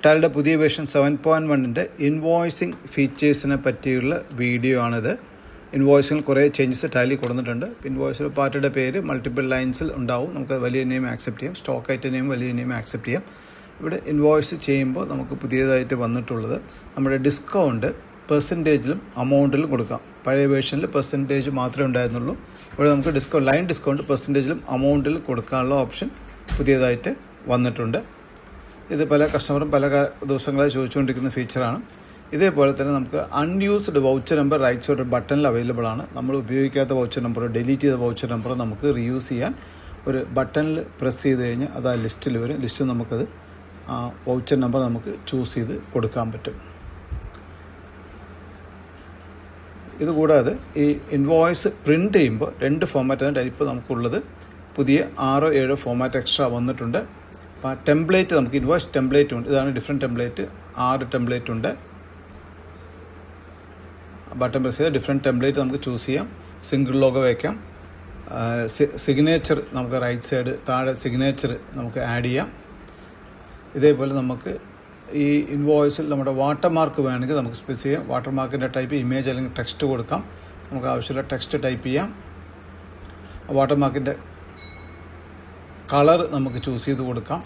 ടാലിയുടെ പുതിയ version 7.1-ൻ്റെ invoicing ഫീച്ചേഴ്സിനെ പറ്റിയുള്ള video ആണിത്. ഇൻവോയ്സിൽ കുറേ ചേഞ്ചസ് ടാലി കൊടുത്തിട്ടുണ്ട്. ഇൻവോയ്സിൽ പാർട്ടിയുടെ പേര് മൾട്ടിപ്പിൾ ലൈൻസിൽ ഉണ്ടാവും. നമുക്ക് വലിയ നെയിം ആക്സെപ്റ്റ് ചെയ്യാം, സ്റ്റോക്ക് ഐറ്റം നെയിം വലിയ നെയിം ആക്സെപ്റ്റ് ചെയ്യാം. ഇവിടെ ഇൻവോയ്സ് ചെയ്യുമ്പോൾ നമുക്ക് പുതിയതായിട്ട് വന്നിട്ടുള്ളത് നമ്മുടെ ഡിസ്കൗണ്ട് പെർസെൻറ്റേജിലും അമൗണ്ടിലും കൊടുക്കാം. പഴയ വേർഷനിൽ പെർസെൻറ്റേജ് മാത്രമേ ഉണ്ടായിരുന്നുള്ളൂ. ഇവിടെ നമുക്ക് ലൈൻ ഡിസ്കൗണ്ട് പെർസെൻറ്റേജിലും അമൗണ്ടിലും കൊടുക്കാനുള്ള ഓപ്ഷൻ പുതിയതായിട്ട് വന്നിട്ടുണ്ട്. ഇത് പല കസ്റ്റമറും പല ദിവസങ്ങളായി ചോദിച്ചുകൊണ്ടിരിക്കുന്ന ഫീച്ചറാണ്. ഇതേപോലെ തന്നെ നമുക്ക് unused voucher number right side ബട്ടണിൽ അവൈലബിൾ ആണ്. നമ്മൾ ഉപയോഗിക്കാത്ത വൗച്ചർ നമ്പറോ ഡിലീറ്റ് ചെയ്ത വൗച്ചർ നമ്പറോ നമുക്ക് റീയൂസ് ചെയ്യാൻ ഒരു ബട്ടണിൽ പ്രസ് ചെയ്ത് കഴിഞ്ഞാൽ അത് ആ ലിസ്റ്റിൽ വരും. ലിസ്റ്റിൽ നമുക്കത് ആ വൗച്ചർ നമ്പർ നമുക്ക് ചൂസ് ചെയ്ത് കൊടുക്കാൻ പറ്റും. ഇതുകൂടാതെ ഈ ഇൻവോയ്സ് പ്രിൻ്റ് ചെയ്യുമ്പോൾ 2 ഫോമാറ്റാണ് ടൈപ്പ് നമുക്കുള്ളത്. പുതിയ 6-7 ഫോമാറ്റ് എക്സ്ട്രാ വന്നിട്ടുണ്ട്. അപ്പോൾ ടെംപ്ലേറ്റ് നമുക്ക് ഇൻവോയ്സ് ടെംപ്ലേറ്റ് ഉണ്ട്. ഇതാണ് ഡിഫറെൻറ്റ് ടെംപ്ലേറ്റ്. 6 ടെംപ്ലേറ്റ് ഉണ്ട്. ബട്ടൺ പ്രസ് ചെയ്താൽ ഡിഫറെൻറ്റ് ടെംപ്ലേറ്റ് നമുക്ക് ചൂസ് ചെയ്യാം. സിംഗിൾ ലോഗോ വയ്ക്കാം. സിഗ്നേച്ചർ നമുക്ക് റൈറ്റ് സൈഡ് താഴെ സിഗ്നേച്ചർ നമുക്ക് ആഡ് ചെയ്യാം. ഇതേപോലെ നമുക്ക് ഈ ഇൻവോയ്സിൽ നമ്മുടെ വാട്ടർമാർക്ക് വേണമെങ്കിൽ നമുക്ക് സ്പെസിഫൈ ചെയ്യാം. വാട്ടർമാർക്കിൻ്റെ ടൈപ്പ് ഇമേജ് അല്ലെങ്കിൽ ടെക്സ്റ്റ് കൊടുക്കാം. നമുക്ക് ആവശ്യമുള്ള ടെക്സ്റ്റ് ടൈപ്പ് ചെയ്യാം. വാട്ടർമാർക്കിൻ്റെ കളർ നമുക്ക് ചൂസ് ചെയ്ത് കൊടുക്കാം.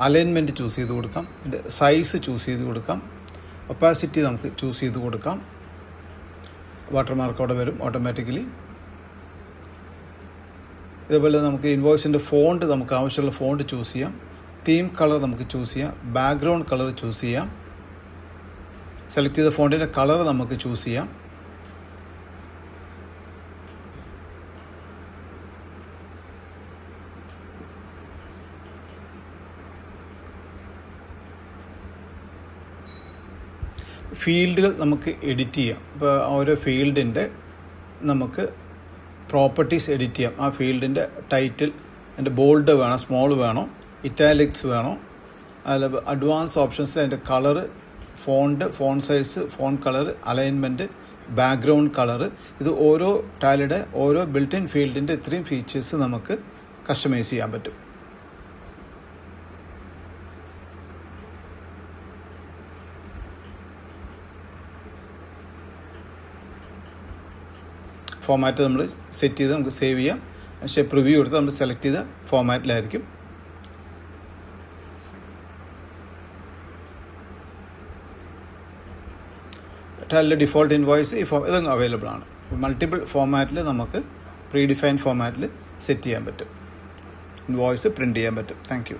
അലൈൻമെൻറ്റ് ചൂസ് ചെയ്ത് കൊടുക്കാം. അതിൻ്റെ സൈസ് ചൂസ് ചെയ്ത് കൊടുക്കാം. ഒപ്പാസിറ്റി നമുക്ക് ചൂസ് ചെയ്ത് കൊടുക്കാം. വാട്ടർമാർക്ക് അവിടെ വരും ഓട്ടോമാറ്റിക്കലി. ഇതേപോലെ നമുക്ക് ഇൻവോയ്സിൻ്റെ ഫോണ്ട് നമുക്ക് ആവശ്യമുള്ള ഫോണ്ട് ചൂസ് ചെയ്യാം. തീം കളർ നമുക്ക് ചൂസ് ചെയ്യാം. ബാക്ക്ഗ്രൗണ്ട് കളർ ചൂസ് ചെയ്യാം. സെലക്ട് ചെയ്ത ഫോണ്ടിൻ്റെ കളർ നമുക്ക് ചൂസ് ചെയ്യാം. ഫീൽഡുകൾ നമുക്ക് എഡിറ്റ് ചെയ്യാം. ഇപ്പോൾ ഓരോ ഫീൽഡിൻ്റെ നമുക്ക് പ്രോപ്പർട്ടീസ് എഡിറ്റ് ചെയ്യാം. ആ ഫീൽഡിൻ്റെ ടൈറ്റിൽ അതിൻ്റെ ബോൾഡ് വേണം, സ്മോൾ വേണോ, ഇറ്റാലിക്സ് വേണോ, അതിൽ അഡ്വാൻസ് ഓപ്ഷൻസ് അതിൻ്റെ colour, font size, font colour, alignment, background colour, ഇത് ഓരോ ടാലിയുടെ ഓരോ ബിൽറ്റ് ഇൻ ഫീൽഡിൻ്റെ ഇത്രയും ഫീച്ചേഴ്സ് നമുക്ക് കസ്റ്റമൈസ് ചെയ്യാൻ പറ്റും. ഫോമാറ്റ് നമ്മൾ സെറ്റ് ചെയ്ത് നമുക്ക് സേവ് ചെയ്യാം. പക്ഷേ പ്രിവ്യൂ എടുത്ത് നമ്മൾ സെലക്ട് ചെയ്ത ഫോമാറ്റിലായിരിക്കും. ടാലിൻ്റെ ഡിഫോൾട്ട് ഇൻവോയ്സ് ഇതൊന്നും അവൈലബിൾ ആണ്. മൾട്ടിപ്പിൾ ഫോമാറ്റിൽ നമുക്ക് പ്രീ ഡിഫൈൻഡ് ഫോമാറ്റിൽ സെറ്റ് ചെയ്യാൻ പറ്റും. ഇൻവോയ്സ് പ്രിൻ്റ് ചെയ്യാൻ പറ്റും. Thank you.